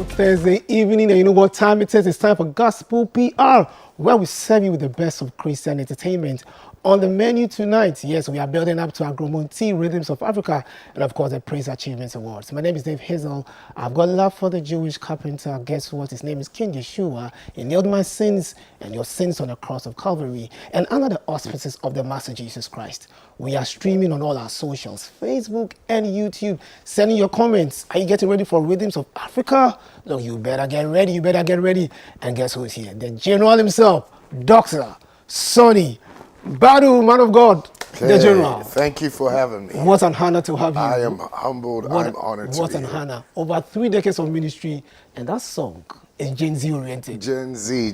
beautiful Thursday evening, and you know what time it is? It's time for Gospel PR, where we serve you with the best of Christian entertainment. On the menu tonight, yes, we are building up to our Gromonti Rhythms of Africa and, of course, the Praise Achievements Awards. My name is Dave Hazel. I've got love for the Jewish carpenter. Guess what? His name is King Yeshua. He nailed my sins and your sins on the cross of Calvary. And under the auspices of the Master Jesus Christ, we are streaming on all our socials, Facebook and YouTube. Send in your comments. Are you getting ready for Rhythms of Africa? Look, you better get ready. You better get ready. And guess who's here? The General himself, Dr. Sonnie Badu, man of God, the General. Thank you for having me. What an honor to have you. I am humbled. I'm honored to be here. What an honor. Over 3 decades of ministry, and that song is Gen Z oriented. Gen Z.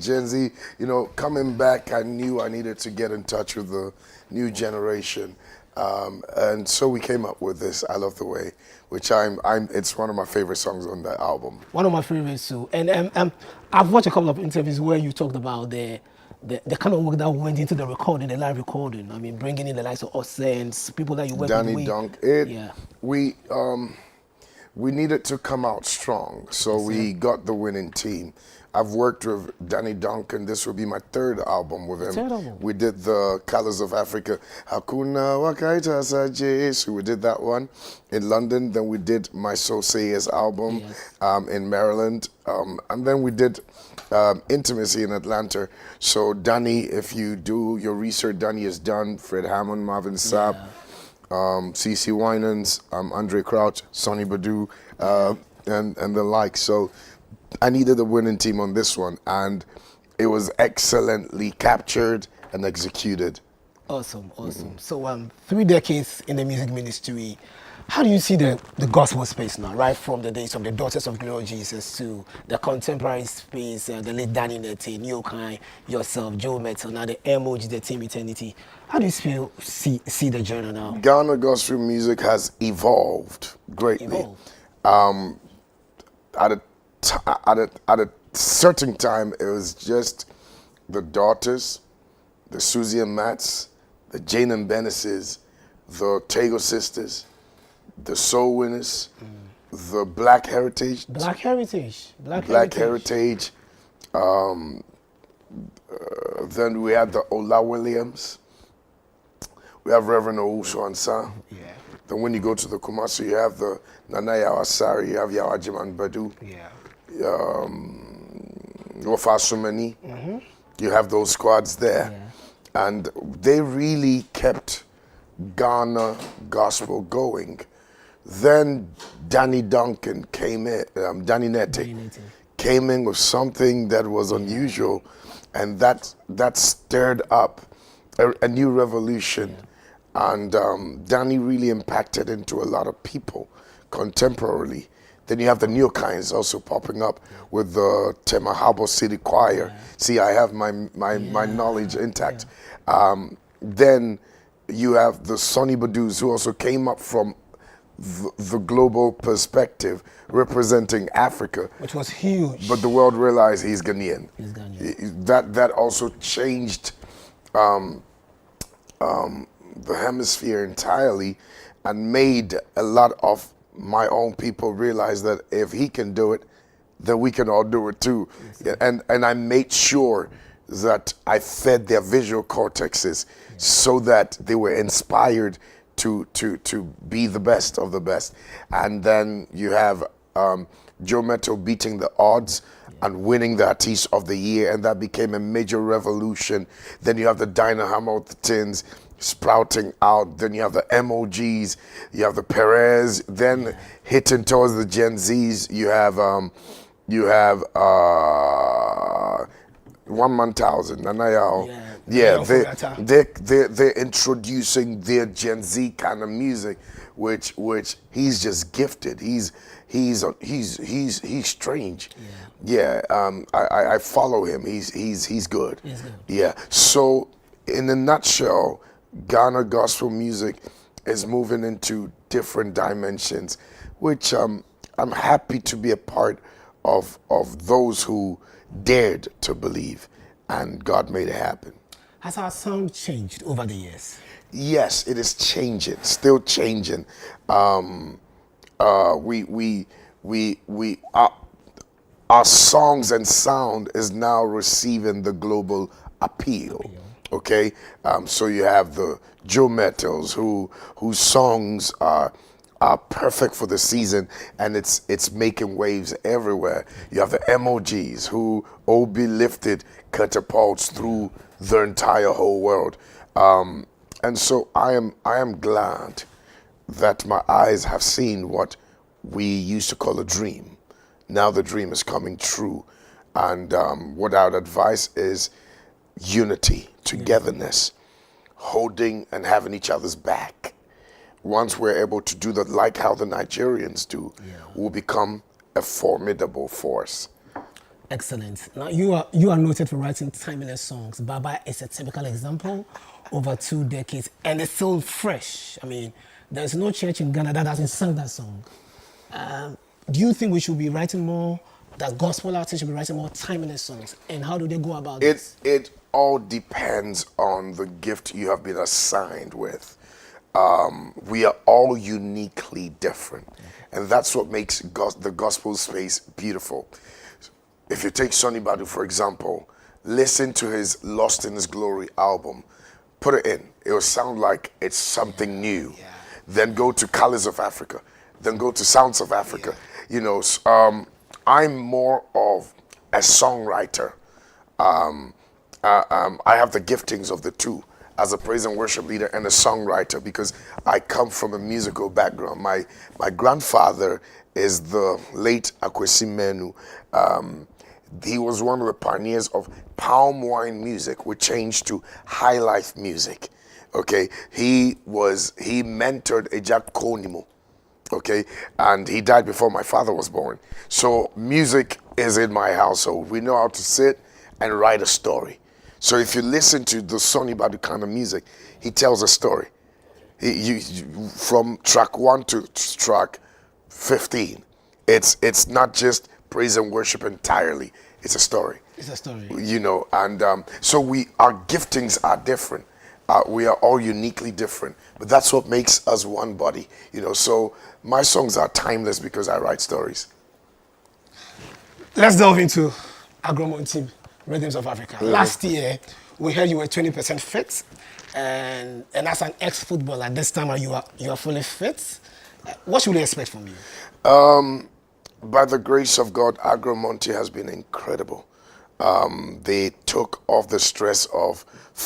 You know, coming back, I knew I needed to get in touch with the new generation, and so we came up with this. I Love the Way, which it's one of my favorite songs on that album. One of my favorites too. And I've watched a couple of interviews where you talked about the kind of work that went into the recording, the live recording. I mean, bringing in the likes of Osens, people that you work with. Danny Dunk. We needed to come out strong, so we got the winning team. I've worked with Danny Dunk, and this will be my third album with him. We did the Colors of Africa, Hakuna Wakaita Sajesu. We did that one in London. Then we did My Soul Sayers album in Maryland, and then we did Intimacy in Atlanta. So Danny, if you do your research, Danny has done Fred Hammond, Marvin Sapp, CC Winans, Andre Crouch, Sonnie Badu, and the like. So I needed a winning team on this one, and it was excellently captured and executed. Awesome. So 3 decades in the music ministry. How do you see the gospel space now, right from the days of the Daughters of Glory Jesus to the contemporary space, the late Danny Nete, New Kind, yourself, Joe Metal, now the MOG, the Team Eternity? How do you see the journey now? Ghana gospel music has evolved greatly. At a certain time, it was just the Daughters, the Susie and Mats, the Jane and Benesses, the Tego Sisters, the Soul Winners, the Black Heritage. Then we had the Ola Williams. We have Reverend Owusu Ansa. Then when you go to the Kumasi, you have the Nana Sarpong, you have Yawajiman Badu. Wafasumani. You have those squads there. And they really kept Ghana gospel going. Then Danny Duncan came in, Danny Nete came in with something that was unusual, and that stirred up a new revolution. And Danny really impacted into a lot of people contemporarily. Then you have the new kinds also popping up with the Temahabo City Choir. See, I have my knowledge intact. Then you have the Sonnie Badus, who also came up from the global perspective, representing Africa, which was huge. But the world realized he's Ghanaian. That also changed the hemisphere entirely, and made a lot of my own people realize that if he can do it, then we can all do it too. And I made sure that I fed their visual cortexes so that they were inspired to be the best of the best. And then you have Joe Metal beating the odds and winning the Artist of the Year, and that became a major revolution. Then you have the Dinah Hamiltons sprouting out. Then you have the MOGs, you have the Perez. Then hitting towards the Gen Zs, you have 1,000. They're introducing their Gen Z kind of music, which he's just gifted. He's strange. I follow him. He's good. Yeah. So in a nutshell, Ghana gospel music is moving into different dimensions, which I'm happy to be a part of those who dared to believe, and God made it happen. Has our sound changed over the years? Yes, it is changing, still changing. our songs and sound is now receiving the global appeal. Okay, so you have the Joe Metals whose songs are perfect for the season, and it's making waves everywhere. You have the MOGs who OB lifted catapults through the entire whole world, and so I am glad that my eyes have seen what we used to call a dream. Now the dream is coming true, and what I would advise is unity, togetherness, holding and having each other's back. Once we're able to do that, like how the Nigerians do, we'll become a formidable force. Excellent. Now you are noted for writing timeless songs. Baba is a typical example. Over 2 decades, and it's still fresh. I mean, there's no church in Ghana that hasn't sung that song. Do you think we should be writing more? That gospel artists should be writing more timeless songs? And how do they go about this? It all depends on the gift you have been assigned with. We are all uniquely different, and that's what makes the gospel space beautiful. If you take Sonnie Badu, for example, listen to his Lost in His Glory album, put it in, it will sound like it's something new. Then go to Colors of Africa, then go to Sounds of Africa. You know, I'm more of a songwriter. I have the giftings of the two, as a praise and worship leader and a songwriter, because I come from a musical background. My grandfather is the late Akwesi Menu. He was one of the pioneers of palm wine music, which changed to high life music. Okay, he mentored Ejak Konimo. Okay, and he died before my father was born. So music is in my household. We know how to sit and write a story. So if you listen to the Sonnie Badu kind of music, he tells a story. From track 1 to track 15, it's not just praise and worship entirely. It's a story. It's a story. You know, and so our giftings are different. We are all uniquely different, but that's what makes us one body. You know, so my songs are timeless because I write stories. Let's delve into Agromonti Rhythms of Africa. Last year, we heard you were 20% fit, and as an ex-footballer, this time you are fully fit. What should we expect from you? By the grace of God, Agromonti has been incredible. They took off the stress of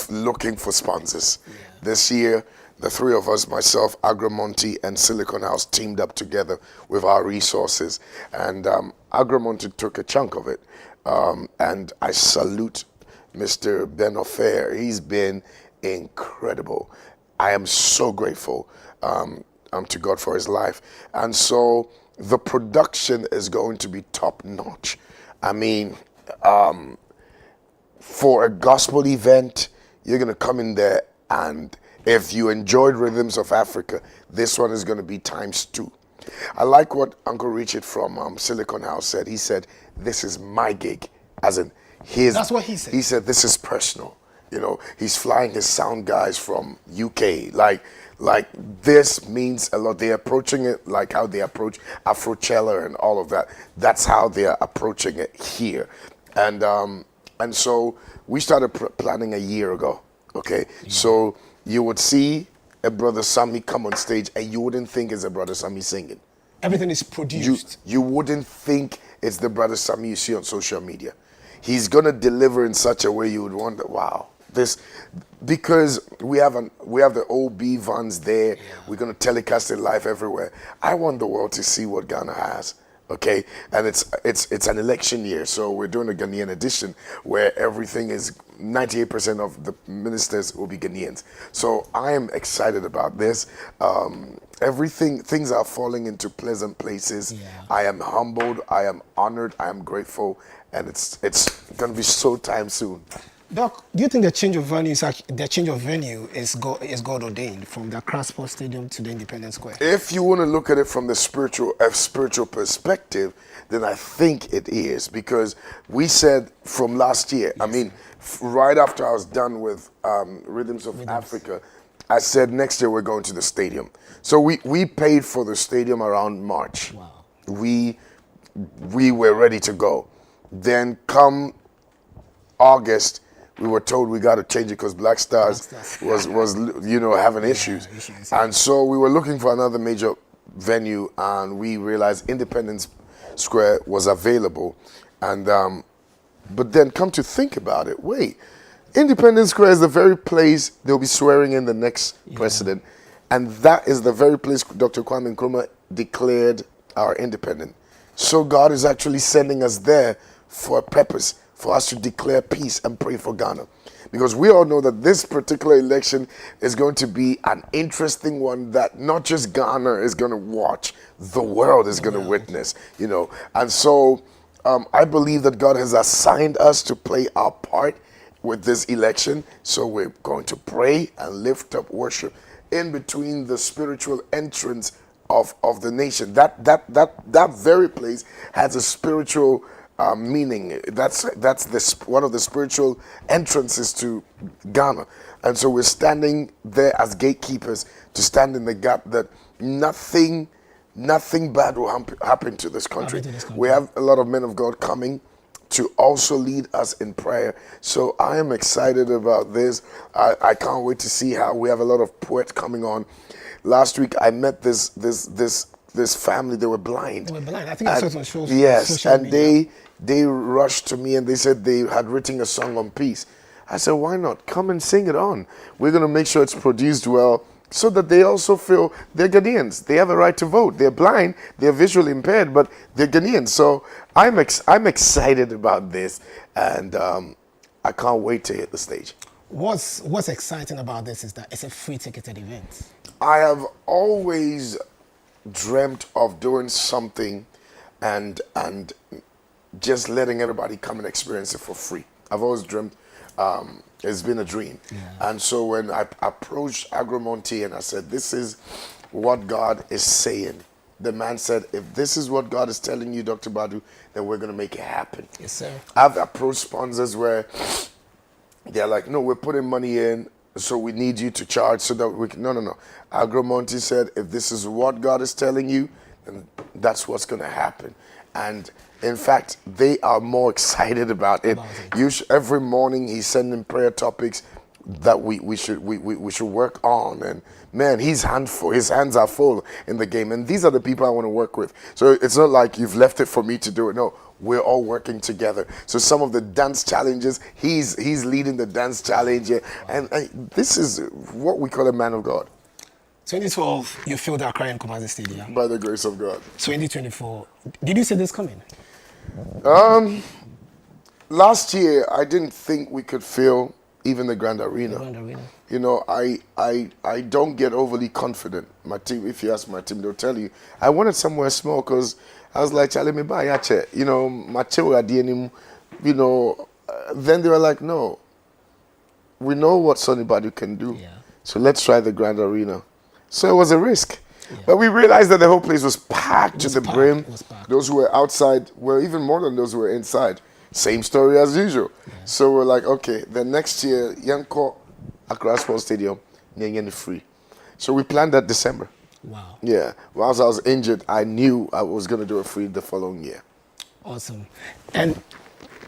looking for sponsors. This year, the three of us, myself, Agromonti, and Silicon House, teamed up together with our resources. And Agromonti took a chunk of it. And I salute Mr. Ben Ofair. He's been incredible. I am so grateful to God for his life. And so the production is going to be top notch. I mean, for a gospel event, you're going to come in there, and if you enjoyed Rhythms of Africa, this one is going to be ×2. I like what Uncle Richard from Silicon House said. He said, this is my gig, as in his. That's what he said. He said, this is personal. You know, he's flying his sound guys from UK. Like this means a lot. They're approaching it like how they approach Afrochella and all of that. That's how they're approaching it here. And so we started planning a year ago. Okay, so you would see a Brother Sammy come on stage, and you wouldn't think it's a Brother Sammy singing. Everything is produced. You wouldn't think it's the Brother Sammy you see on social media. He's gonna deliver in such a way you would wonder, wow, this, because we have the OB vans there. We're gonna telecast it live everywhere. I want the world to see what Ghana has. Okay, and it's an election year, so we're doing a Ghanaian edition where everything is 98% of the ministers will be Ghanaians. So I am excited about this. Things are falling into pleasant places. I am humbled, I am honored, I am grateful, and it's gonna be so time soon. Doc, do you think the change of venue is God ordained, from the Accra Sports Stadium to the Independence Square? If you want to look at it from the spiritual perspective, then I think it is, because we said from last year. I mean, right after I was done with Rhythms of Africa, I said next year we're going to the stadium. So we paid for the stadium around March. Wow. We we were ready to go. Then come August, we were told we got to change it because Black Stars was having issues. And so we were looking for another major venue, and we realized Independence Square was available. And but then come to think about it, wait, Independence Square is the very place they'll be swearing in the next president, and that is the very place Dr. Kwame Nkrumah declared our independence. So God is actually sending us there for a purpose, for us to declare peace and pray for Ghana. Because we all know that this particular election is going to be an interesting one that not just Ghana is going to watch, the world is going to witness, And so I believe that God has assigned us to play our part with this election. So we're going to pray and lift up worship in between the spiritual entrance of the nation. That very place has a spiritual meaning. That's one of the spiritual entrances to Ghana. And so we're standing there as gatekeepers to stand in the gap that nothing bad will happen to this country. We have a lot of men of God coming to also lead us in prayer. So I am excited about this. I can't wait to see how we have a lot of poets coming on. Last week I met this family. They were blind. They were blind. I think I saw it on shows. Yes, and they rushed to me and they said they had written a song on peace. I said, why not? Come and sing it on. We're going to make sure it's produced well so that they also feel they're Ghanaians. They have a right to vote. They're blind. They're visually impaired, but they're Ghanaians. So I'm excited about this, and I can't wait to hit the stage. What's exciting about this is that it's a free ticketed event. I have always dreamt of doing something and just letting everybody come and experience it for free. I've always dreamt, it's been a dream. And so when I approached Agromonte and I said, this is what God is saying, the man said, if this is what God is telling you, Dr. Badu, then we're going to make it happen. Yes, sir. I've approached sponsors where they're like, no, we're putting money in, so we need you to charge so that we can. No. Agromonte said, if this is what God is telling you, then that's what's going to happen. And in fact, they are more excited about it. Every morning he's sending prayer topics that we should work on. And man, his hands are full in the game. And these are the people I want to work with. So it's not like you've left it for me to do it. No, we're all working together. So some of the dance challenges, he's leading the dance challenge. And this is what we call a man of God. 2012, you filled Accra in Kumasi Stadium. By the grace of God. 2024, did you see this coming? Last year, I didn't think we could fill even the Grand Arena. I don't get overly confident. My team, if you ask my team, they'll tell you, I wanted somewhere small because I was like, Charlie, me buy yache. My children, then they were like, no, we know what Sonnie Badu can do. So let's try the Grand Arena. So it was a risk. But we realized that the whole place was packed to the brim. Those who were outside were even more than those who were inside. Same story as usual. So we're like, okay, the next year, Yanko Accra Sports Stadium, free. So we planned that December. Wow. Yeah. Whilst I was injured, I knew I was going to do it free the following year. Awesome. And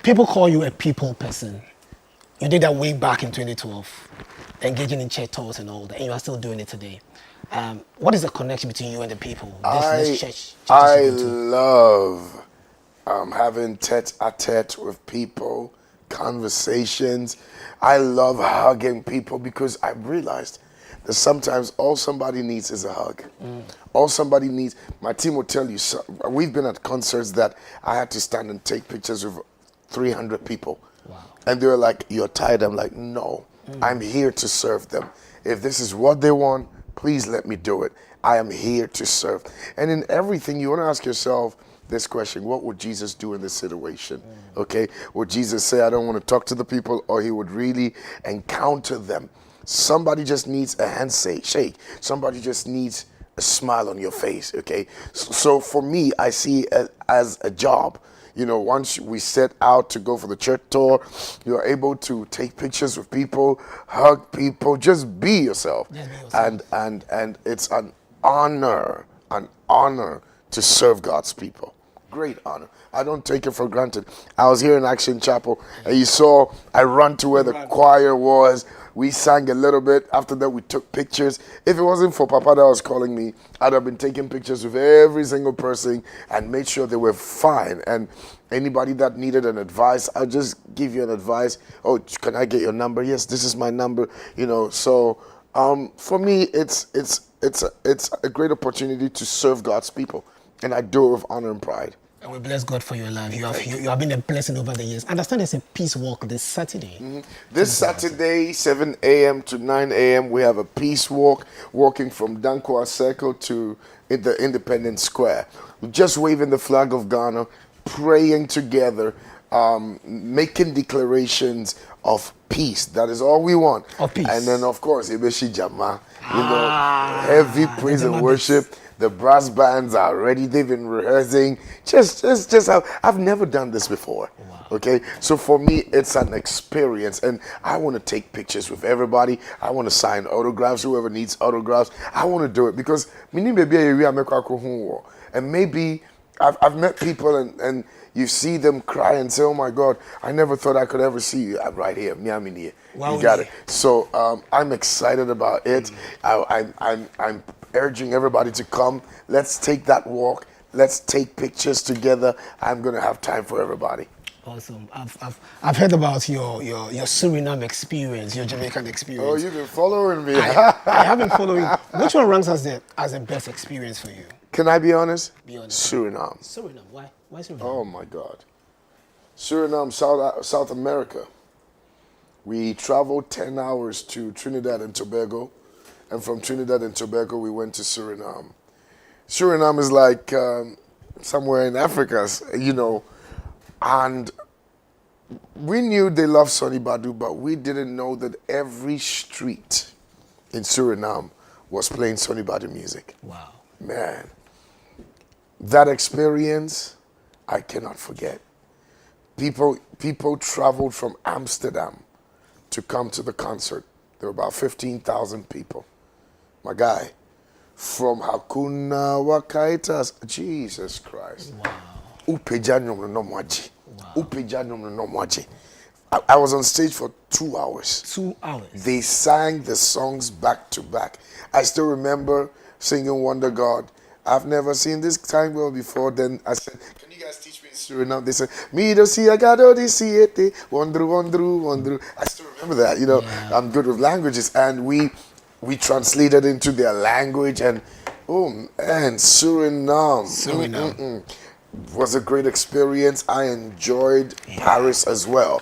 people call you a people person. You did that way back in 2012, engaging in church tours and all that, and you are still doing it today. What is the connection between you and the people? This church I love having tete-a-tete with people, conversations. I love hugging people because I realized that sometimes all somebody needs is a hug. All somebody needs, my team will tell you, we've been at concerts that I had to stand and take pictures with 300 people. Wow. And they were like, you're tired? I'm like, no, I'm here to serve them. If this is what they want, please let me do it. I am here to serve. And in everything, you want to ask yourself this question: what would Jesus do in this situation? Okay, would Jesus say, I don't want to talk to the people, or he would really encounter them? Somebody just needs a handshake. Somebody just needs a smile on your face, okay? So for me, I see it as a job. Once we set out to go for the church tour, you're able to take pictures with people, hug people, just be yourself. And it's an honor to serve God's people. great honor. I don't take it for granted. I was here in Action Chapel, and you saw I run to where the choir was. We sang a little bit. After that, we took pictures. If it wasn't for Papa that was calling me, I'd have been taking pictures with every single person and made sure they were fine. And anybody that needed an advice, I'll just give you an advice. Oh, can I get your number? Yes, this is my number. You know, so for me, it's a great opportunity to serve God's people, and I do it with honor and pride. And we bless God for your life. You have been a blessing over the years. Understand there's a peace walk this Saturday. Mm-hmm. This Saturday, 7 a.m. to 9 a.m., we have a peace walk, walking from Dankwa Circle to the Independence Square. We're just waving the flag of Ghana, praying together, making declarations of peace. That is all we want. Of peace. And then, of course, Ibeshi Jama, heavy praise and worship. The brass bands are ready. They've been rehearsing. Just I've never done this before. Wow. Okay, so for me, it's an experience, and I want to take pictures with everybody. I want to sign autographs. Whoever needs autographs, I want to do it because and maybe I've met people and you see them cry and say, "Oh my God, I never thought I could ever see you." I'm right here, Wow, you got it. So I'm excited about it. I'm urging everybody to come. Let's take that walk. Let's take pictures together. I'm gonna have time for everybody. Awesome. I've heard about your Suriname experience, your Jamaican experience. Oh, you've been following me. I have been following. Which one ranks as the best experience for you? Can I be honest? Be honest. Suriname. Suriname. Why? Why Suriname? Oh my God. Suriname, South America. We traveled 10 hours to Trinidad and Tobago, and from Trinidad and Tobago we went to Suriname. Suriname is like somewhere in Africa, you know, and we knew they loved Sonnie Badu, but we didn't know that every street in Suriname was playing Sonnie Badu music. Wow. Man, that experience, I cannot forget. People traveled from Amsterdam to come to the concert. There were about 15,000 people. My guy, from Hakuna Wakaitas, Jesus Christ. Wow. I was on stage for 2 hours. 2 hours. They sang the songs back to back. I still remember singing Wonder God. I've never seen this time well before. Then I said, "Can you guys teach me Suriname?" They said, "Me do see agado di siete, wondru." I still remember that. You know, yeah. I'm good with languages, and we translated into their language, and oh man, Suriname. Was a great experience. I enjoyed Paris as well.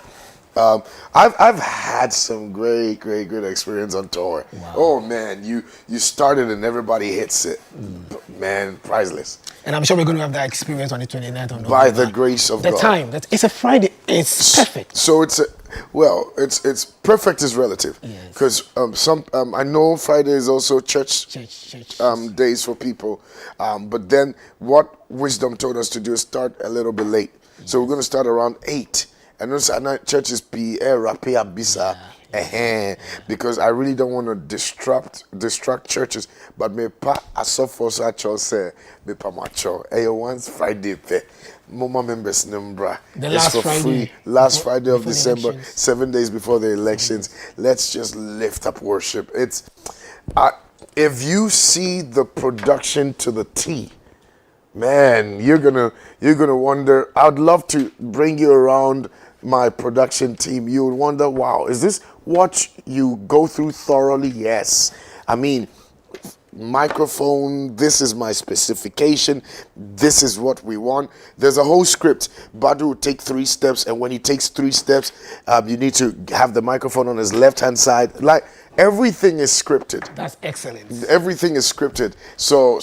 I've had some great experience on tour. Wow. Oh man, you started and everybody hits it. Man, priceless. And I'm sure we're going to have that experience on the 29th of November. By the grace of God. The time, it's a Friday. It's perfect. So it's perfect is relative. Because I know Friday is also church days for people. But then what wisdom told us to do is start a little bit late. So we're going to start around 8. And also churches because I really don't want to distract churches. But me pa asofo actually say me pa macho. Once Friday pe, mama members numbra. The last Friday. Last Friday of December, 7 days before the elections. Let's just lift up worship. It's if you see the production to the T, man, you're gonna wonder. I'd love to bring you around my production team. You would wonder, wow, is this what you go through thoroughly? Yes. I mean, microphone, this is my specification, this is what we want. There's a whole script. Badu will take 3 steps, and when he takes 3 steps, you need to have the microphone on his left-hand side. Like, everything is scripted. That's excellent. Everything is scripted. So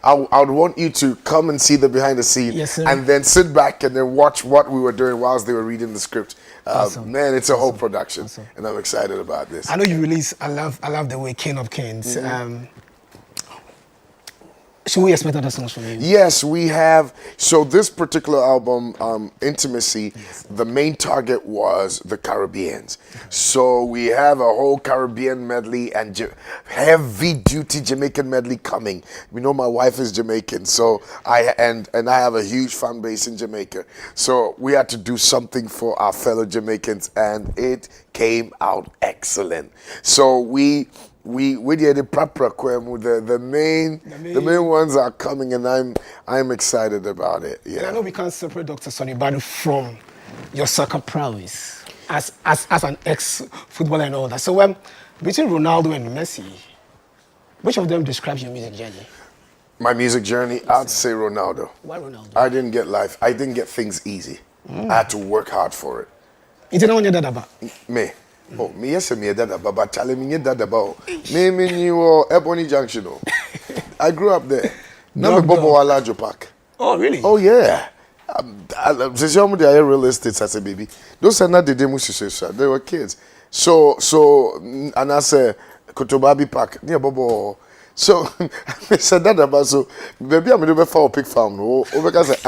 I would want you to come and see the behind the scene, and then sit back and then watch what we were doing whilst they were reading the script. Awesome. Man, it's a whole production, and I'm excited about this. I know you release. I love the way King of Kings. Should we expect other songs from you? Yes, we have. So this particular album, Intimacy, the main target was the Caribbeans. So we have a whole Caribbean medley and heavy duty Jamaican medley coming. We know my wife is Jamaican, so I have a huge fan base in Jamaica. So we had to do something for our fellow Jamaicans, and it came out excellent. So we did the proper the main ones are coming, and I'm excited about it. Yeah. And I know we can't separate Dr. Sonnie Badu from your soccer prowess as an ex-footballer and all that. So between Ronaldo and Messi, which of them describes your music journey? My music journey, I'd say Ronaldo. Why Ronaldo? I didn't get life. I didn't get things easy. I had to work hard for it. You didn't want your dad about? Me. Oh, me yes, me dad but tell me dad about. Me you Ebony Junction. I grew up there. Now me Bobo Alajo Park. Oh really? Oh yeah. Since you're real estate as a baby, those are not the demos. They were kids. So and I say Kotobabi Park near Bobo. So I said that about so maybe I'm gonna for a pig farm. Oh, because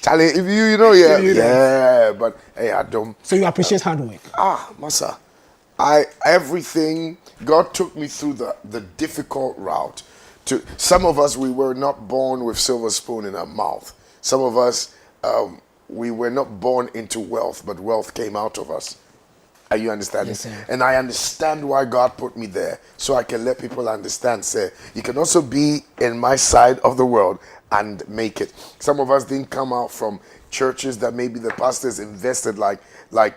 Charlie, if you know yeah, but hey, I don't. So you appreciate hard work? Massa. Everything God took me through the difficult route. Some of us, we were not born with silver spoon in our mouth. Some of us, we were not born into wealth, but wealth came out of us. Are you understanding? Yes, sir. And I understand why God put me there, so I can let people understand. Say, you can also be in my side of the world and make it. Some of us didn't come out from churches that maybe the pastors invested like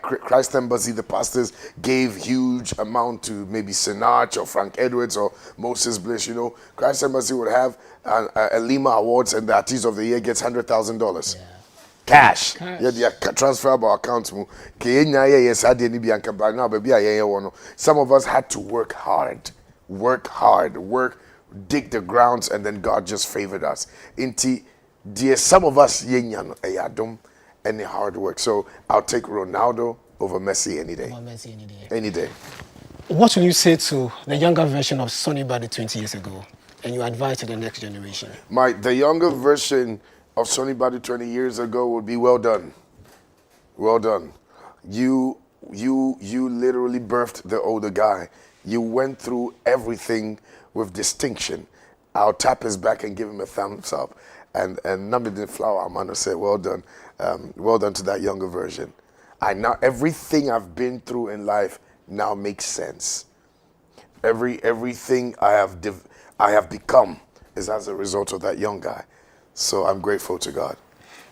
Christ Embassy. The pastors gave huge amount to maybe Sinach or Frank Edwards or Moses Bliss. You know, Christ Embassy would have a Lima Awards, and the artist of the year gets $100,000. Cash. Yeah, transferable accounts. Some of us had to work hard, dig the grounds, and then God just favored us. Some of us any hard work. So I'll take Ronaldo over Messi any day. Any day. What will you say to the younger version of Sonnie Badu 20 years ago, and your advice to the next generation? The younger version of Sonnie Badu 20 years ago would be well done. Well done. You literally birthed the older guy. You went through everything with distinction. I'll tap his back and give him a thumbs up. And Namdi Flower Amanda said, well done. Well done to that younger version. Everything I've been through in life now makes sense. Everything I have become is as a result of that young guy. So I'm grateful to God.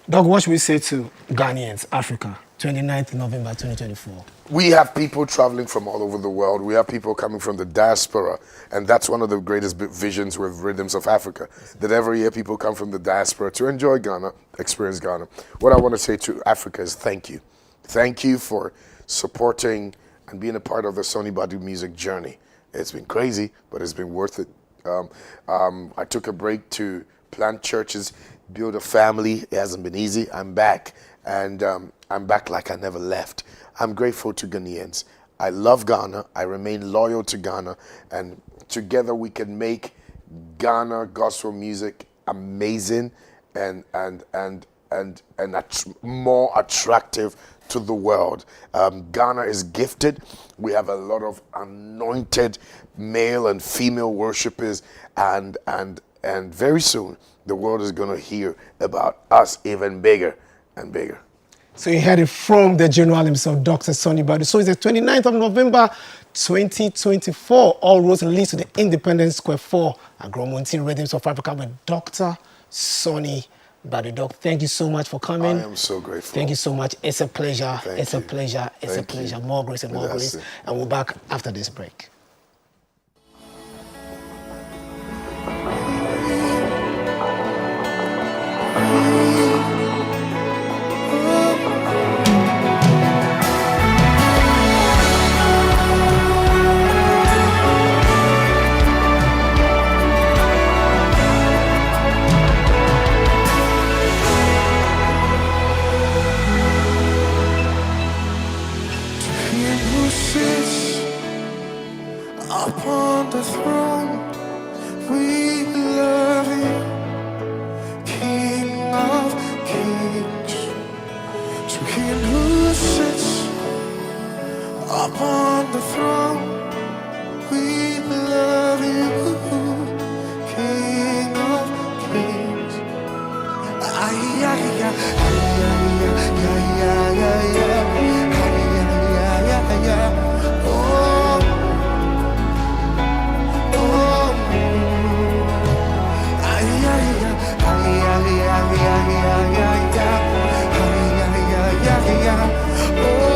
Doug, what should we say to Ghanaians, Africa, 29th November 2024? We have people traveling from all over the world. We have people coming from the diaspora. And that's one of the greatest visions with Rhythms of Africa, that every year people come from the diaspora to enjoy Ghana, experience Ghana. What I want to say to Africa is thank you. Thank you for supporting and being a part of the Sonnie Badu music journey. It's been crazy, but it's been worth it. I took a break to plant churches, build a family. It hasn't been easy. I'm back, and I'm back like I never left. I'm grateful to Ghanaians. I love Ghana. I remain loyal to Ghana, and together we can make Ghana gospel music amazing and more attractive to the world. Ghana is gifted. We have a lot of anointed male and female worshipers, and very soon the world is going to hear about us even bigger and bigger. So you heard it from the general himself, Dr. Sonnie Badu. So it's the 29th of November 2024. All roads lead to the Independence Square for Agromonti Rhythms of Africa with Dr. Sonnie Badu. Doc, thank you so much for coming. I am so grateful. Thank you so much. It's a pleasure. It's a pleasure. More grace and more grace. And we're back after this break. Him who sits upon the throne. We love you, King of Kings. Ay, ay, ay, ay, ay, ay, ay, ay, ay, ay, oh, oh, ay, ay, ay, ay, ay, ay, ay, ay, ay, oh.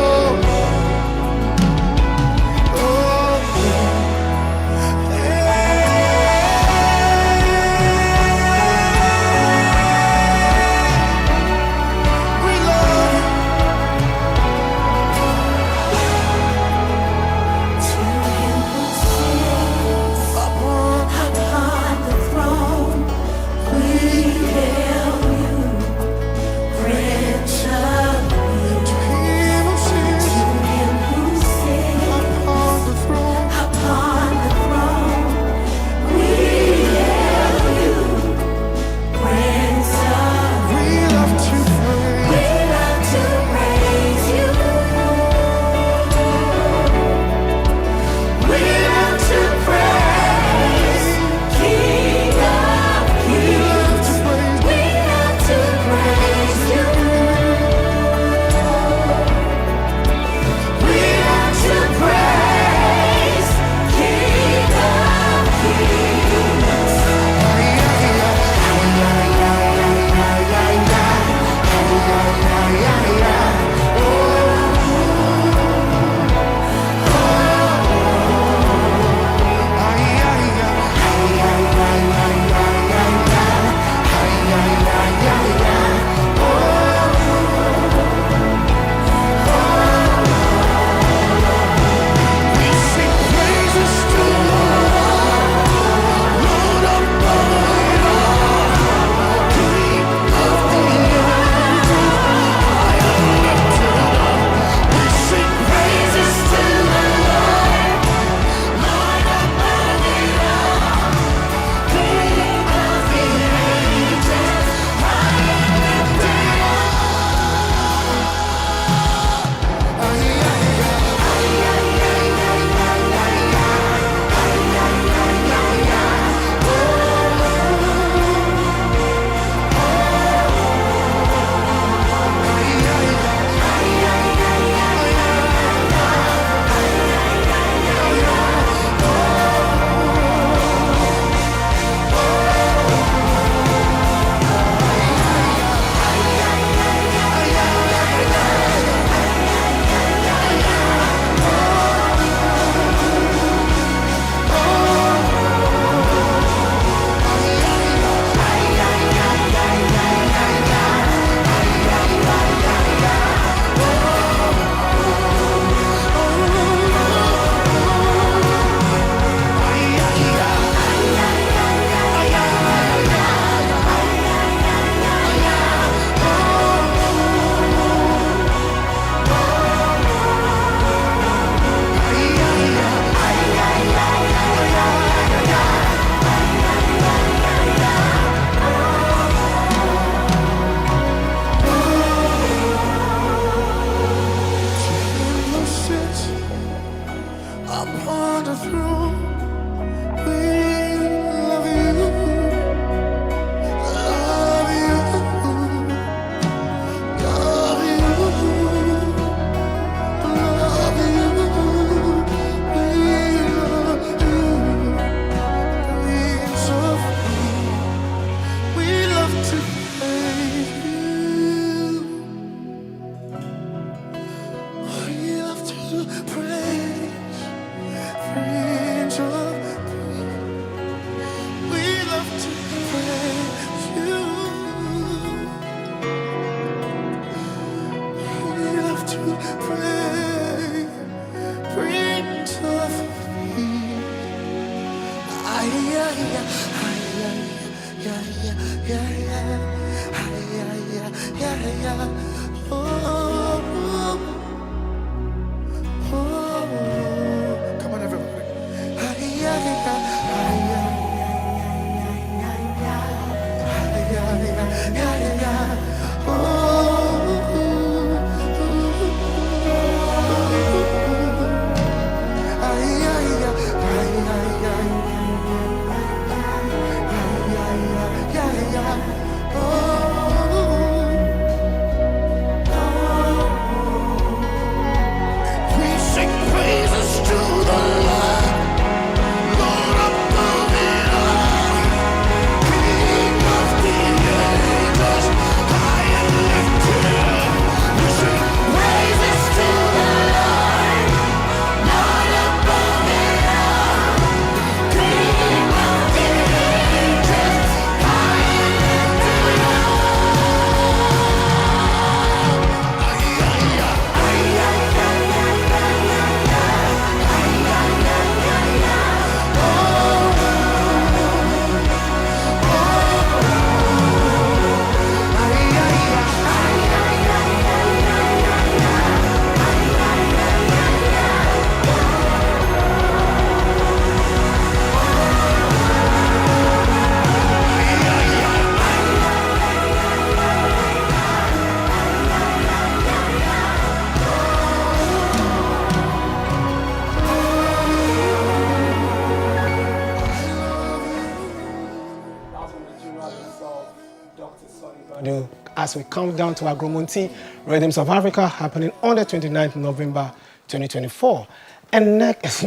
as we count down to Agromonti Rhythms of Africa happening on the 29th November 2024. And next,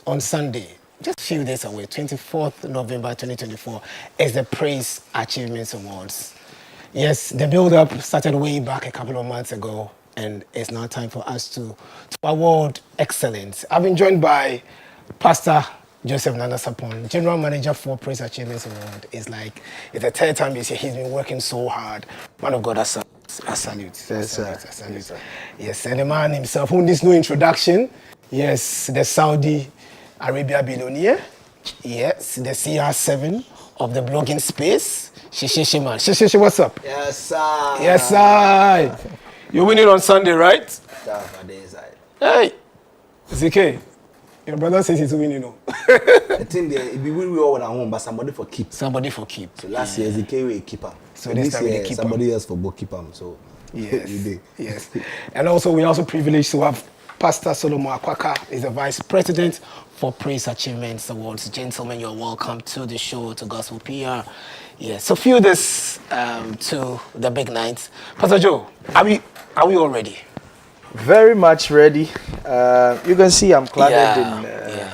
on Sunday, just a few days away, 24th November 2024, is the Praise Achievements Awards. Yes, the build-up started way back a couple of months ago, and it's now time for us to award excellence. I've been joined by Pastor Joseph Nana Sarpong, General Manager for Praise Achievements Award. It's the third time he's here. He's been working so hard. Man of God, I salute. Yes, sir. Yes, and the man himself, who needs no introduction. Yes, the Saudi Arabia billionaire. Yes, the CR7 of the blogging space. Shishiishiman. Shishiishiman, what's up? Yes, sir. Yes, sir. You're winning on Sunday, right? Hey, ZK. Your brother says he's winning. I think we all at home, but somebody for keep. Somebody for keep. So last year, ZK was a keeper. So this year, somebody else for bookkeeper. So yes, we did. Yes. And also, we're also privileged to have Pastor Solomon Akwaka, is the Vice President for Praise Achievements Awards. Gentlemen, you're welcome to the show, to Gospel PR. Yes, so feel this to the big night. Pastor Joe, are we all ready? Very much ready. You can see I'm clad in.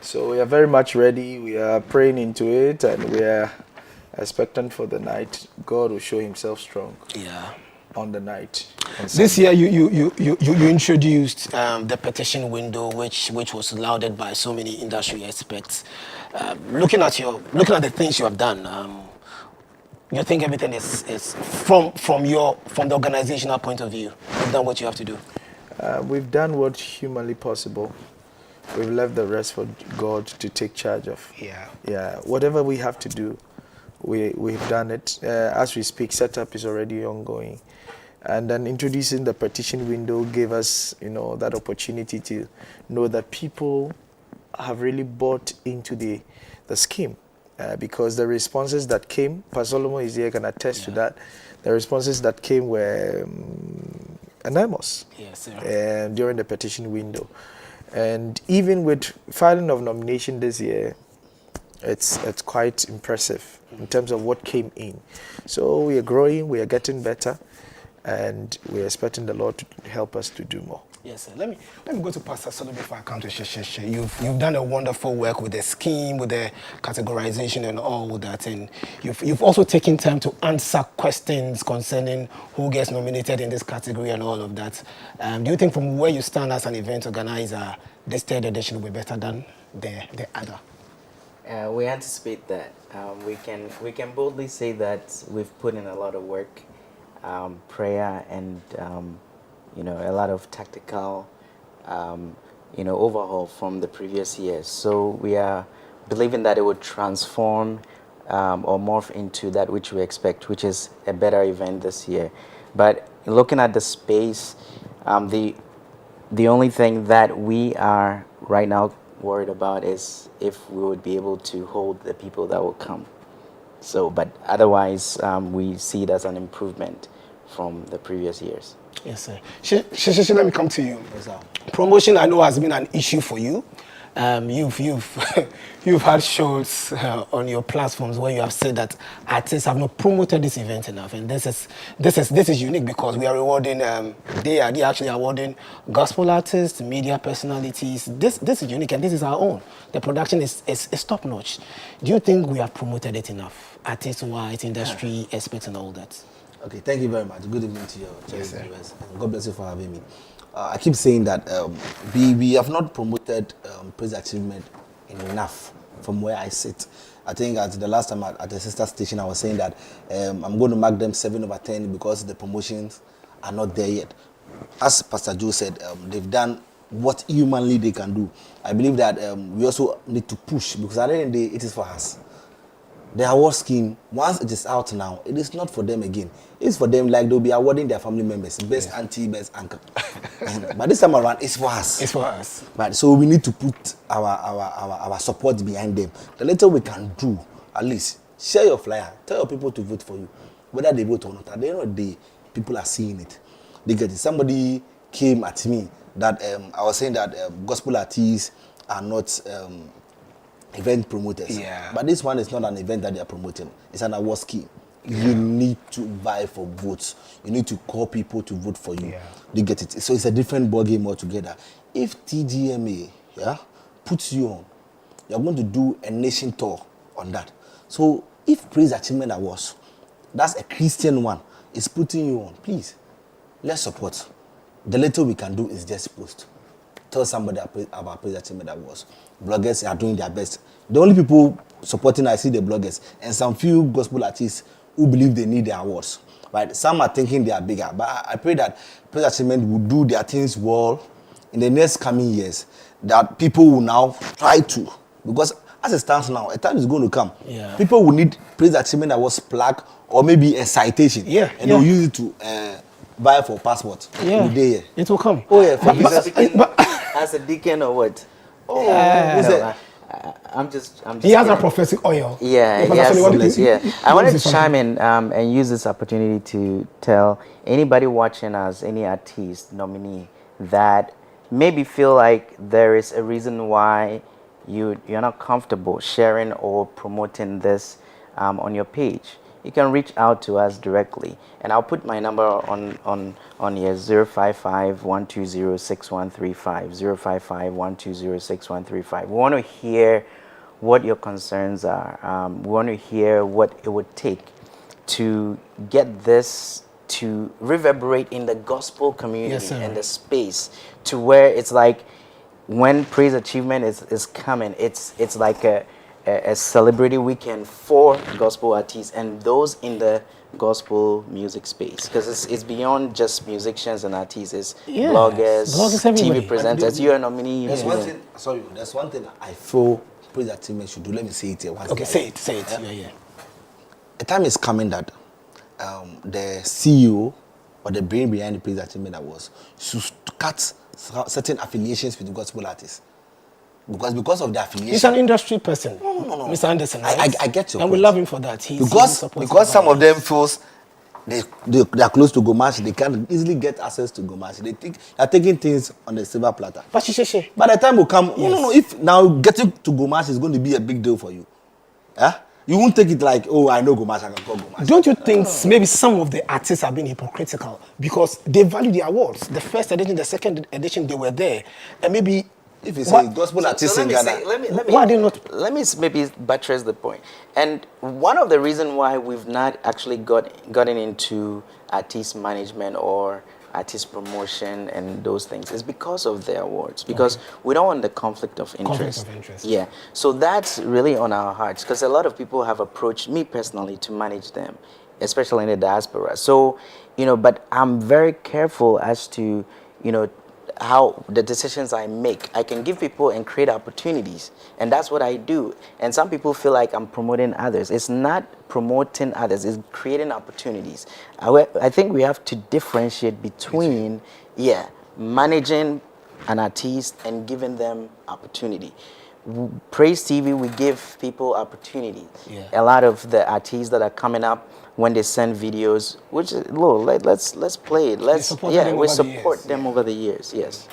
So we are very much ready. We are praying into it, and we are expectant for the night. God will show Himself strong. Yeah. On the night. This year, you introduced the petition window, which was lauded by so many industry experts. Looking at the things you have done, you think everything is from the organizational point of view. You've done what you have to do. We've done what's humanly possible. We've left the rest for God to take charge of. Yeah. Whatever we have to do, we've done it. As we speak, setup is already ongoing. And then introducing the petition window gave us, that opportunity to know that people have really bought into the scheme. Because the responses that came, Pastor Solomon is here, can attest to that. The responses that came were enormous during the petition window. And even with filing of nomination this year, it's quite impressive in terms of what came in. So we are growing, we are getting better, and we are expecting the Lord to help us to do more. Yes, sir. Let me go to Pastor Solomon before I come to Shishiishiman. You've done a wonderful work with the scheme, with the categorization and all that, and you've also taken time to answer questions concerning who gets nominated in this category and all of that. Do you think from where you stand as an event organizer, this third edition will be better than the other? We anticipate that. We can boldly say that we've put in a lot of work, prayer, and a lot of tactical, overhaul from the previous years. So we are believing that it would transform or morph into that which we expect, which is a better event this year. But looking at the space, the only thing that we are right now worried about is if we would be able to hold the people that will come. So, but otherwise, we see it as an improvement from the previous years. Yes, sir. Shishiishiman, let me come to you. Yes, sir. Promotion, I know, has been an issue for you. You've had shows on your platforms where you have said that artists have not promoted this event enough, and this is unique because we are rewarding. They are actually awarding gospel artists, media personalities. This is unique, and this is our own. The production is top notch. Do you think we have promoted it enough, artist-wise, industry experts, and all that? Okay, thank you very much. Good evening to your viewers. God bless you for having me. I keep saying that we have not promoted praise achievement enough from where I sit. I think at the last time at the sister station, I was saying that I'm going to mark them 7/10 because the promotions are not there yet. As Pastor Joe said, they've done what humanly they can do. I believe that we also need to push because at the end of the day, it is for us. The award scheme, once it is out now, it is not for them again. It's for them like they'll be awarding their family members, best auntie, best uncle. But this time around, it's for us. It's for us. But so we need to put our support behind them. The little we can do, at least share your flyer, tell your people to vote for you, whether they vote or not. At the end of the day, people are seeing it. They get it. Somebody came at me that I was saying that gospel artists are not event promoters. Yeah. But this one is not an event that they are promoting. It's an award scheme. you need to vie for votes. You need to call people to vote for you. You get it? So it's a different ballgame altogether. If TGMA puts you on, you're going to do a nation tour on that. So if Praise Achievement Awards, that's a Christian one, is putting you on, please, let's support. The little we can do is just post. Tell somebody about Praise Achievement Awards. Bloggers are doing their best. The only people supporting, I see the bloggers and some few gospel artists who believe they need their awards. Right? Some are thinking they are bigger, but I pray that Praise Achievement will do their things well in the next coming years. That people will now try to, because as it stands now, a time is going to come. People will need Praise Achievement Awards plaque or maybe a citation, and they'll use it to buy for passport. It will come. Oh yeah, as a deacon or what? I'm just. He has a prophetic oil. Yeah, I wanted to chime in and use this opportunity to tell anybody watching us, any artist, nominee, that maybe feel like there is a reason why you're not comfortable sharing or promoting this on your page. You can reach out to us directly, and I'll put my number on here: 055-120-6135. 055-120-6135. We want to hear what your concerns are. We want to hear what it would take to get this to reverberate in the gospel community and the space to where it's like when Praise Achievement is coming, it's like a celebrity weekend for gospel artists and those in the gospel music space, because it's beyond just musicians and artists. It's bloggers, TV presenters. You're a nominee. There's one thing I feel Praise Achievement should do. Let me say it here once. Okay, say it. Yeah. A time is coming that the CEO or the brain behind the Praise Achievement Awards should cut certain affiliations with the gospel artists. Because of the affiliation. He's an industry person. No. Mr. Anderson, right? I get your and point. we love him for that. Because some of them feels they are close to Gomash, they can easily get access to Gomash. They think they're taking things on the silver platter. But Shishiishiman. By the time will come, no. If now getting to Gomash is going to be a big deal for you, you won't take it like, oh, I know Gomash, I can call Gomash. Don't you think maybe some of the artists are being hypocritical because they value the awards? The first edition, the second edition, they were there, and maybe. If it's a gospel artist in Ghana, why they not? Let me maybe buttress the point. And one of the reasons why we've not actually gotten into artist management or artist promotion and those things is because of the awards. Because we don't want the conflict of interest. Yeah. So that's really on our hearts, because a lot of people have approached me personally to manage them, especially in the diaspora. So, but I'm very careful as to, how the decisions I make. I can give people and create opportunities, and that's what I do. And some people feel like I'm promoting others. It's not promoting others, it's creating opportunities. I think we have to differentiate between managing an artist and giving them opportunity. Praise TV, we give people opportunity. A lot of the artists that are coming up, when they send videos, which is let's play it. We support them over the years. Yes.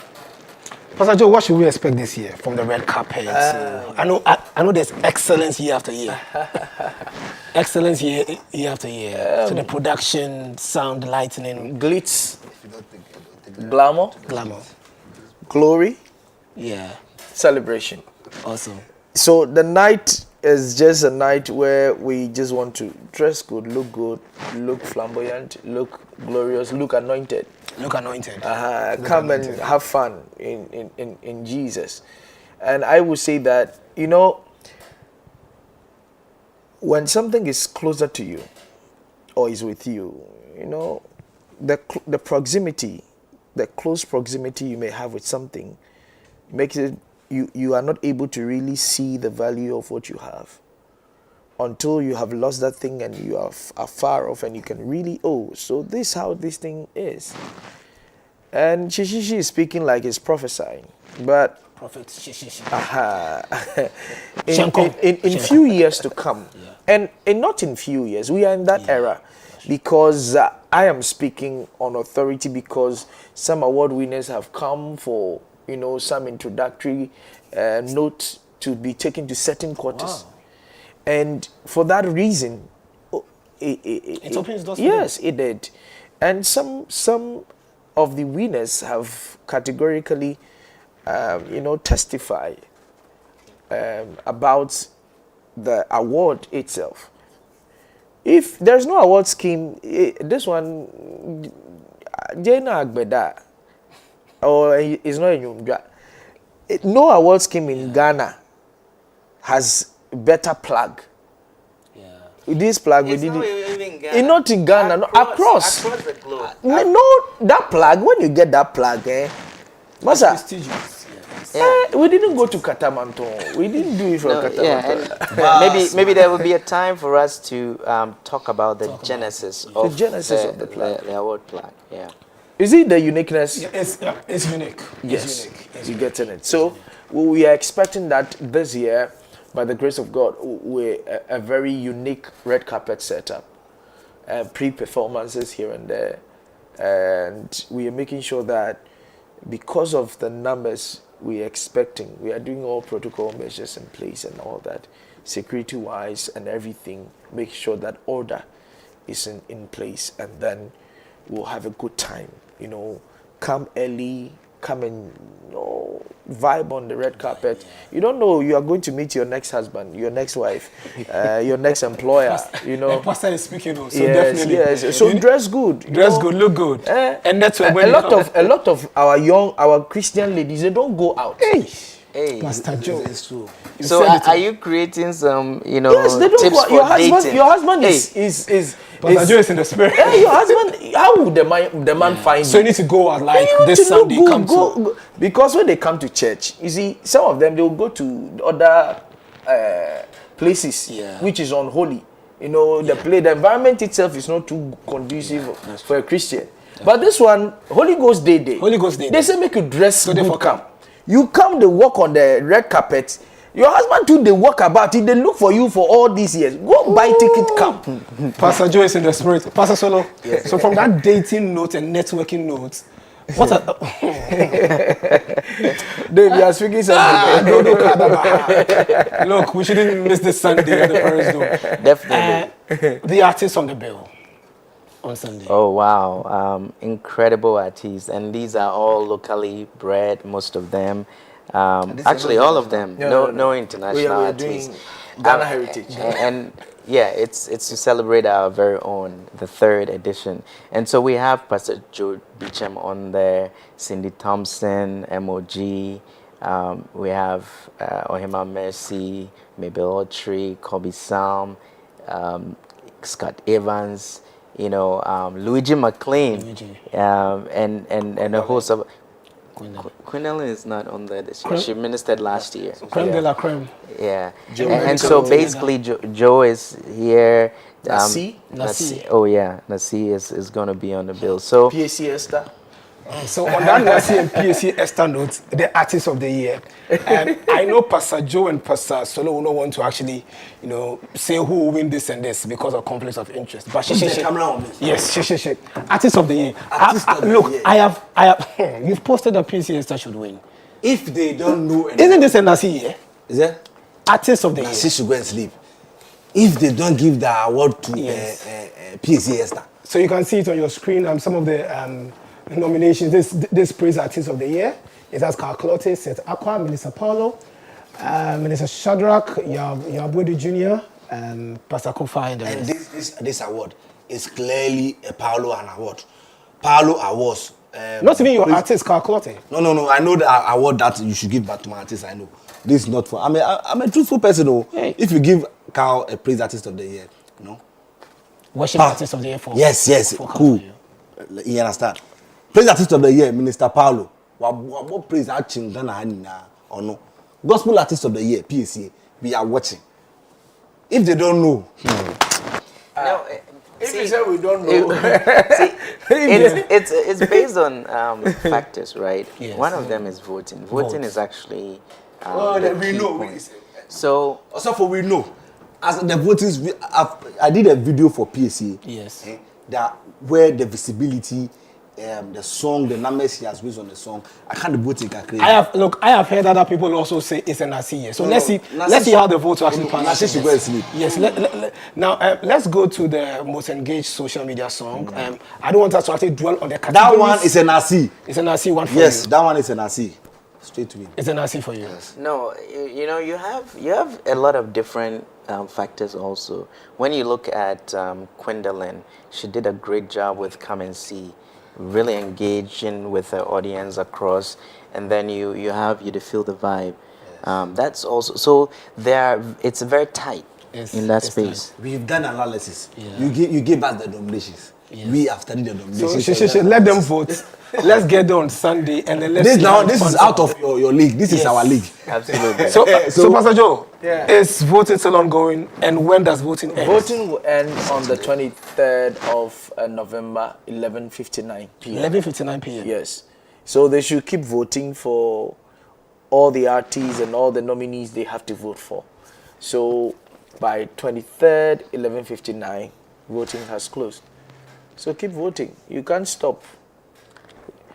Pastor Joe, what should we expect this year from the red carpet? I know there's excellence year after year. Excellence year after year. So the production, sound, lighting, glitz, glamour, glory, celebration. Awesome. So the night is just a night where we just want to dress good, look flamboyant, look glorious, look anointed. Come and have fun in Jesus. And I would say that, when something is closer to you or is with you, the proximity, the close proximity you may have with something makes it you are not able to really see the value of what you have until you have lost that thing and you are far off and you can really, so this is how this thing is. And Shishishi is speaking like he's prophesying, but Prophet Shishiishiman. In few years to come, and not in few years, we are in that era, because I am speaking on authority, because some award winners have come for some introductory note to be taken to certain quarters. And for that reason, it opens doors for yes, it did. And some of the winners have categorically, testify about the award itself. If there's no award scheme, this one, Jena Agbeda, or is not in Yumja. No award scheme in Ghana has better plug. Yeah. This plug we did it. Not in Ghana, no, across the globe. No, that plug. When you get that plug, Masa, prestigious. we didn't go to Katamanton. We didn't do it from Katamanton. Yeah, maybe there will be a time for us to talk about the genesis of the plug, the award plug. Yeah. Is it the uniqueness? Yeah, it's unique. Yes, it's unique. you're getting it. So we are expecting that this year, by the grace of God, we're a very unique red carpet setup, pre-performances here and there, and we are making sure that because of the numbers we are expecting, we are doing all protocol measures in place and all that, security-wise and everything, make sure that order is in place, and then we'll have a good time. Come early, come and vibe on the red carpet. You don't know, you are going to meet your next husband, your next wife, your next employer. Pastor is speaking also. Yes, Definitely. yes. So dress good. Dress good, look good. And that's when a lot of our Christian ladies, they don't go out. Hey, Pastor Joe. It's true. So are you creating some, yes, they don't tips go, for dating? Your husband is Pastor Joe is in the spirit. Hey, your husband, how would the man find So you? you need to go out like You this need to look Sunday. good, Come to. go. Because when they come to church, you see, some of them, they will go to other places, which is unholy. The environment itself is not too conducive for a Christian. But this one, Holy Ghost Day. Holy Ghost Day. They say make you dress So good, therefore come. You come, they walk on the red carpet. Your husband too, they walk about it. They look for you for all these years. Go buy ticket, come. Pastor Joe is in the spirit. Pastor Solo. Yes, so from that dating note and networking note, what are... Dave, you are speaking something. Look, we shouldn't miss this Sunday at the Paris Dome. Definitely. The artist on the bill on Sunday. Oh, wow. Incredible artists. And these are all locally bred, most of them. Actually, all of them. No international artists. Doing Ghana heritage. And yeah, it's to celebrate our very own, the 3rd edition. And so we have Pastor Joe Beecham on there, Cindy Thompson, MOG. We have Ohima Mercy, Mabel Autry, Kobe Sam, Scott Evans, Luigi McLean, and a host of... Queen Ellen is not on there this year. She ministered last year. Creme de la creme. Yeah. And so basically, Joe is here. Nasi? Oh, yeah. Nasi is going to be on the bill. So PAC Esther. So on that Nasi and PAC Esther note, the artist of the year. I know Pastor Joe and Pastor Solo will not want to actually, say who will win this and this because of conflicts of interest. But yes, artist of the year. I have. You've posted that PAC Esther should win. If they don't know anything. Isn't this a Nasi year? Is it? Artist of the year. Nasi should go and sleep. If they don't give the award to PAC Esther. So you can see it on your screen. Some of the nominations. This praise artist of the year. It has Carl Clotte, Seth Aqua, Minister Paulo, Minister Shadrach, Yabudu Jr., and Pastor Kofa. And this award is clearly a Paulo award. Paulo awards. Not even your artist, Carl Clotte. No. I know the award that you should give back to my artist. I know. This is not for. I'm a truthful person, though. Hey. If you give Carl a praise artist of the year, worship artist of the year for. Yes, for cool. You understand? Praise artist of the year, Minister Paulo. What praise artist or no? Gospel artist of the year, PAC. We are watching. If they don't know, if you say we don't know, it's based on factors, right? Yes. One of them is voting. Voting is actually we know. So also for we know, as the voters, I did a video for PAC. Yes. That where the visibility. The song, the numbers he has based on the song. I can't vote in Kakri. I have heard other people also say it's a Nasi year. So let's see how the votes actually pan out. Nasi should go and sleep. Yes, Now, let's go to the most engaged social media song. I don't want us to actually dwell on the categories. That one is an RC. It's an RC one for you. Yes, that one is an RC. Straight to win. It's an RC for you. No, you know, you have a lot of different factors also. When you look at Gwendolyn, she did a great job with Come and See, really engaging with her audience across. And then you have You to Feel the Vibe. That's also, so it's very tight in that space. Tight. We've done analysis. Yeah. You give us the nominations. Yes. We have studied the nominations. So let them vote. Let's get there on Sunday and then let's this is out of your league. This is our league. Absolutely. So Pastor Joe, is voting still ongoing, and when does voting end? Voting will end on the 23rd of November, 11:59 p.m. 11:59 p.m. Yes. So they should keep voting for all the artists and all the nominees they have to vote for. So by 23rd, 11:59, voting has closed. So keep voting. You can't stop.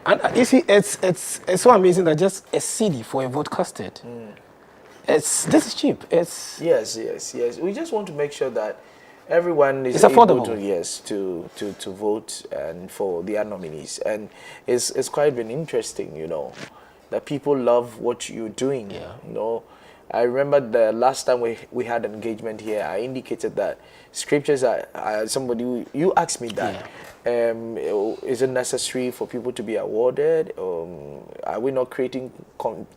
And you see, it's so amazing that just a CD for a vote casted. This is cheap. Yes. We just want to make sure that everyone is affordable. to vote and for their nominees, and it's quite been interesting, you know, that people love what you're doing. Yeah. You know, I remember the last time we had an engagement here, I indicated that scriptures are somebody, you asked me that. Is it necessary for people to be awarded? Are we not creating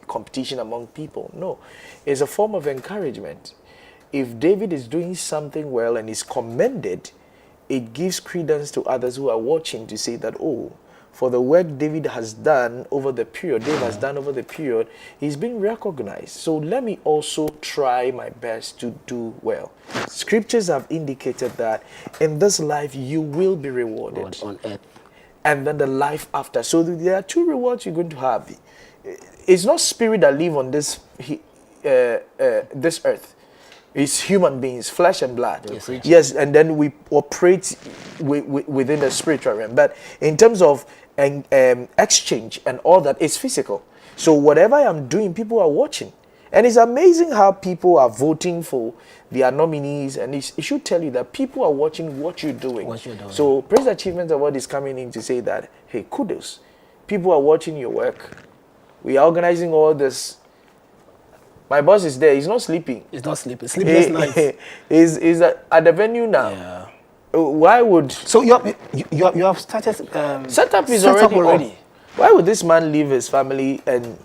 competition among people? No, it's a form of encouragement. If David is doing something well and is commended, it gives credence to others who are watching to say that, oh, for the work David has done over the period, he's been recognized. So let me also try my best to do well. Scriptures have indicated that in this life you will be rewarded. On earth. And then the life after. So there are two rewards you're going to have. It's not spirit that live on this earth. It's human beings, flesh and blood. Yes, and then we operate within the spiritual realm. But in terms of exchange and all that, it's physical. So whatever I'm doing, people are watching. And it's amazing how people are voting for their nominees. And it should tell you that people are watching what you're doing. So Praise Achievement Award is coming in to say that, hey, kudos. People are watching your work. We are organizing all this. My boss is there. He's not sleeping. He's not sleeping. Sleepless nights. He's at the venue now. Yeah. Why would... So you have started... Setup is already. Why would this man leave his family and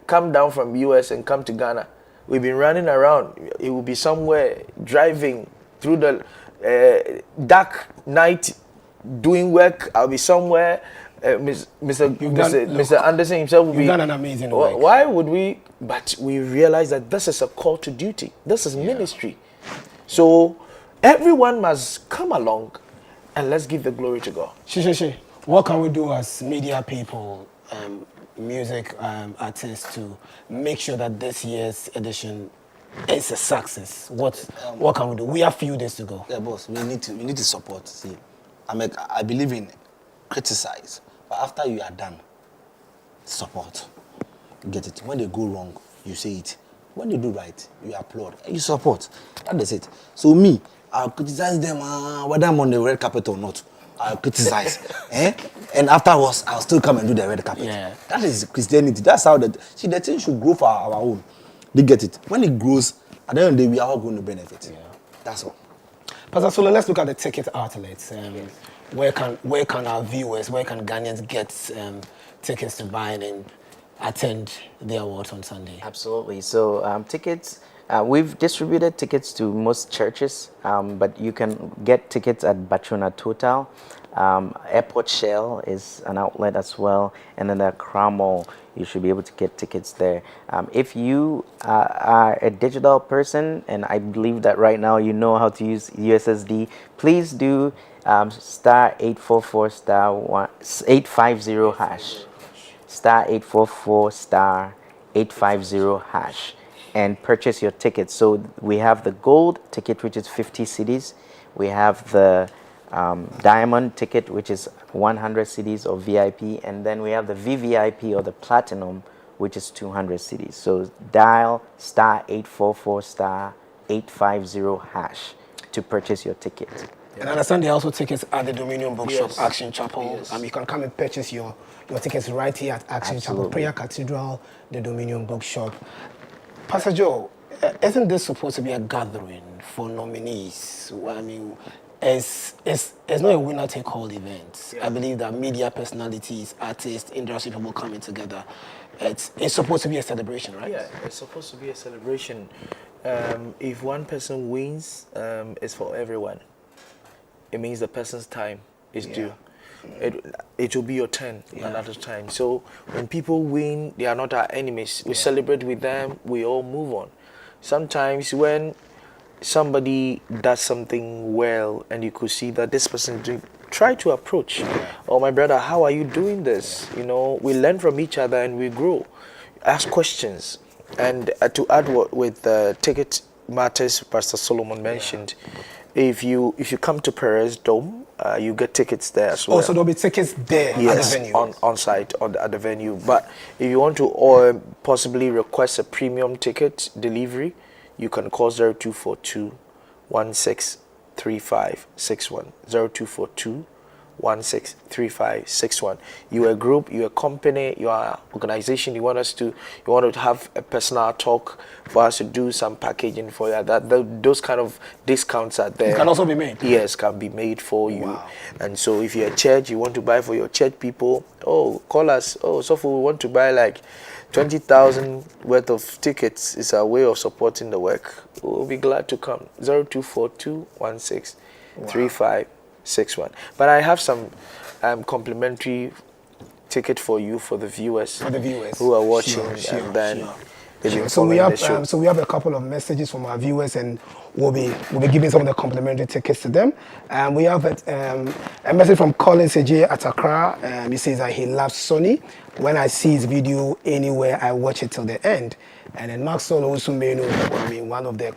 come down from US and come to Ghana? We've been running around. It will be somewhere driving through the dark night doing work. I'll be somewhere. Mr. Anderson himself will be... You've done an amazing work. Why would we... But we realize that this is a call to duty. This is ministry. So everyone must come along and let's give the glory to God. Shishishi, what can we do as media people, music artists, to make sure that this year's edition is a success? What can we do? We have few days to go. Yeah, boss. We need to support. See, I believe in criticize, but after you are done, support. Get it. When they go wrong, you say it. When they do right, you applaud. You support. That is it. So me, I'll criticize them whether I'm on the red carpet or not. I'll criticize. And afterwards, I'll still come and do the red carpet. Yeah. That is Christianity. That's how the thing should grow for our own. They get it. When it grows, at the end of the day, we are all going to benefit. Yeah. That's all. Pastor Solo, let's look at the ticket outlets. Where can our viewers, where can Ghanaians get tickets to buy and attend the awards on Sunday? Absolutely. So tickets, we've distributed tickets to most churches, but you can get tickets at Batrona Total. Airport Shell is an outlet as well, and then the Accra Mall, you should be able to get tickets there. If you are a digital person, and I believe that right now you know how to use USSD, please do star 844 star 850 hash. Star 844 star 850 hash and purchase your tickets. So we have the gold ticket, which is 50 cedis. We have the diamond ticket, which is 100 cedis of VIP, and then we have the VVIP or the platinum, which is 200 cedis. So dial star 844 star 850# to purchase your ticket. And I understand there are also tickets at the Dominion Bookshop, Yes. Action Chapel. Yes. You can come and purchase your tickets right here at Action Chapel, Absolutely. Prayer Cathedral, the Dominion Bookshop. Pastor Joe, isn't this supposed to be a gathering for nominees? Well, I mean, it's not a winner-take-all event. I believe that media personalities, artists, industry people coming together, it's supposed to be a celebration, right? Yeah, it's supposed to be a celebration. If one person wins, it's for everyone. It means the person's time is due. It will be your turn another time. So when people win, they are not our enemies. We celebrate with them. We all move on. Sometimes when somebody does something well and you could see that this person is doing, try to approach. Oh, my brother, how are you doing this? You know, we learn from each other and we grow. Ask questions. And to add with the ticket matters Pastor Solomon mentioned, if you come to Perez Dome, you get tickets there as well. Oh, so there'll be tickets there at the venue? on site at the venue. But if you want to possibly request a premium ticket delivery, you can call 0242 163561. 0242 163561. You're a group, you're a company, you're an organization, you want to have a personal talk for us to do some packaging for you. Those kind of discounts are there. It can also be made. Yes, can be made for you. Wow. And so if you're a church, you want to buy for your church people, call us. So we want to buy like 20,000 worth of tickets. It's a way of supporting the work. We'll be glad to come. 0242 163561. But I have some complimentary ticket for you for the viewers. For the viewers who are watching, sure, and then sure. they've been So we following have the show. so we have a couple of messages from our viewers, and we'll be giving some of the complimentary tickets to them. We have a message from Colin Seje at Accra. He says that he loves Sonnie. When I see his video anywhere, I watch it till the end. And then Maxwell Owusu, one of the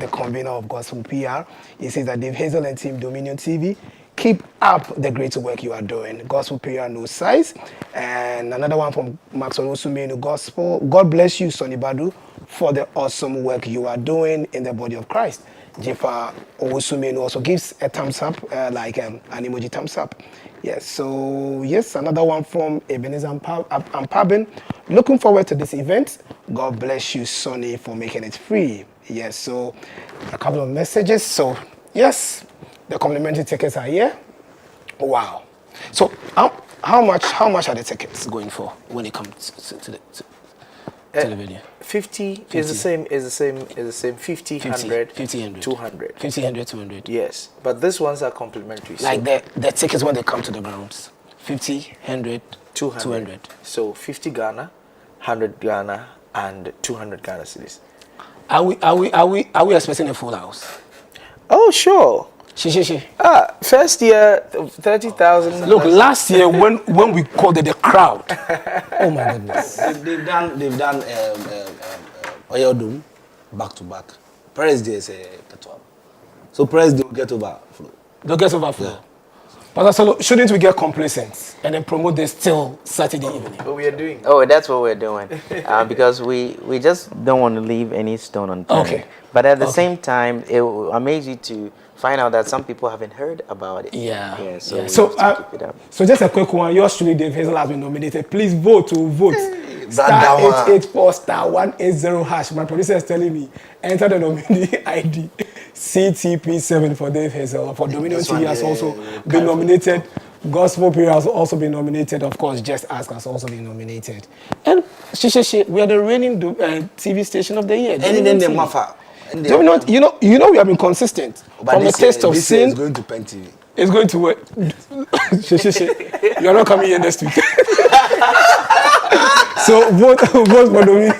convener of Gospel PR, he says that Dave Hazel and Team Dominion TV, keep up the great work you are doing. Gospel PR no size. And another one from Maxwell Owusu, Gospel. God bless you, Sonnie Badu, for the awesome work you are doing in the body of Christ. Jefa Owusu also gives a thumbs up, like an emoji thumbs up. Yes, so yes, another one from Ebenezer Ampabin. Looking forward to this event. God bless you, Sonnie, for making it free. Yes, so a couple of messages. So yes, the complimentary tickets are here. Wow. So how much are the tickets going for when it comes to the video? 50 is the same. 50, 100, 100, 200. 50, 100, 200. Yes, but these ones are complimentary. Like the tickets when they come to the grounds. 50, 100, 200. So 50 Ghana, 100 Ghana, and 200 Ghana cedis. Are we expecting a full house? Oh, sure. Shishi. First year, 30,000. Look, last year when we called it the crowd. Oh my goodness. They've done Oyodum back to back. Paris Day is a Katwa. So Paris Day will get overflow. They'll get overflow. Yeah. But so shouldn't we get complacent and then promote this till Saturday evening? What we are doing? Oh, that's what we're doing. Because we just don't want to leave any stone unturned. Okay. But at the same time, it will amaze you to find out that some people haven't heard about it. Yeah. So yeah. we So, have to keep it up. so just a quick one. Yours truly, Dave Hazel, has been nominated. Please vote to vote. Star 884 star 180 hash. My producer is telling me enter the nominee ID CTP7 for Dave Hazel. For Dominion TV has also been nominated. Gospel PR has also been nominated. Of course, Just Ask has also been nominated. And we are the reigning TV station of the year. And then the Mafa. You know we have been consistent. From the taste of sin, it's going to Pen TV. It's going to work. You're not coming here next week. So vote for Dominion,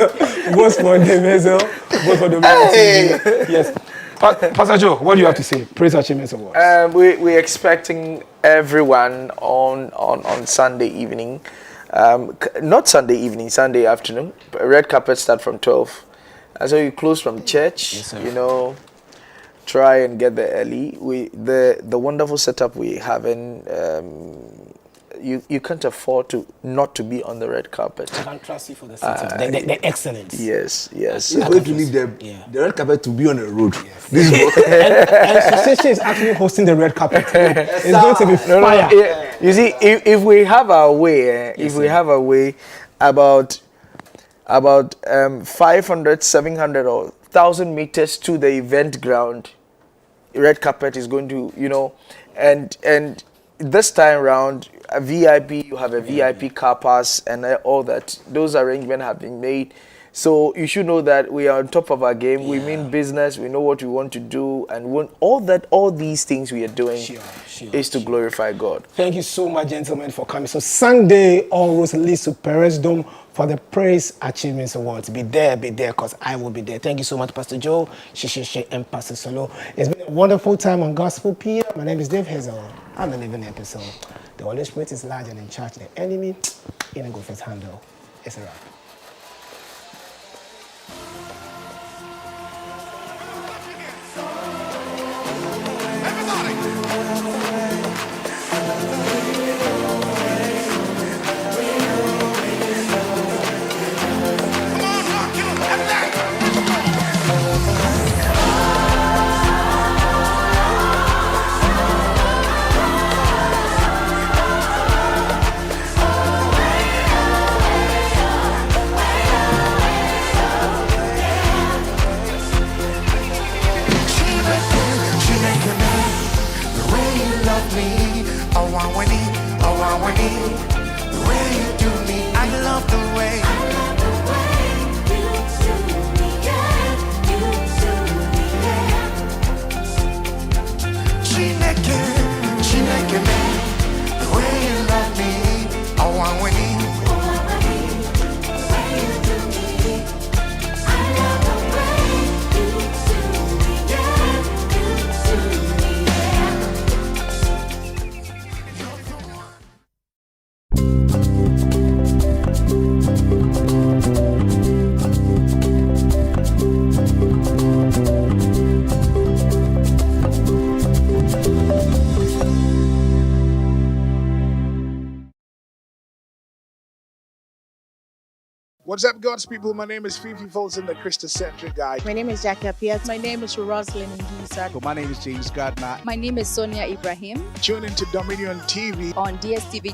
vote for Dave Hazel, vote for Dominion TV. Yes. Pastor Joe, what do you have to say? Praise Achievements Awards. We're expecting everyone on Sunday evening. Not Sunday evening, Sunday afternoon. Red carpet start from 12. And so you close from church, yes, try and get there early. The wonderful setup we having, you can't afford to not to be on the red carpet. I can trust you for the city. The excellence. Yes. It's going to leave the red carpet to be on the road. Yes. And Shishiishiman is actually hosting the red carpet. It's going to be fire. You see, if we have our way, about 500, 700 or 1,000 meters to the event ground, red carpet is going to, and this time round, a VIP, you have a VIP car pass and all that. Those arrangements have been made. So you should know that we are on top of our game. We mean business. We know what we want to do, and all these things we are doing is to glorify God. Thank you so much, gentlemen, for coming. So Sunday always leads to Perez Dome for the Praise Achievements Awards. Be there, because I will be there. Thank you so much, Pastor Joe, Shishiishiman, and Pastor Solo. It's been a wonderful time on Gospel PM. My name is Dave Hazel. I'm a living episode. The Holy Spirit is large and in charge. The enemy in a go first handle. It's a wrap. What's up, God's people? My name is Fifi Fulton, the Christocentric guy. My name is Jackie Apiat. My name is Roslyn Ndisa. My name is James Gardner. My name is Sonia Ibrahim. Tune into Dominion TV on DSTV.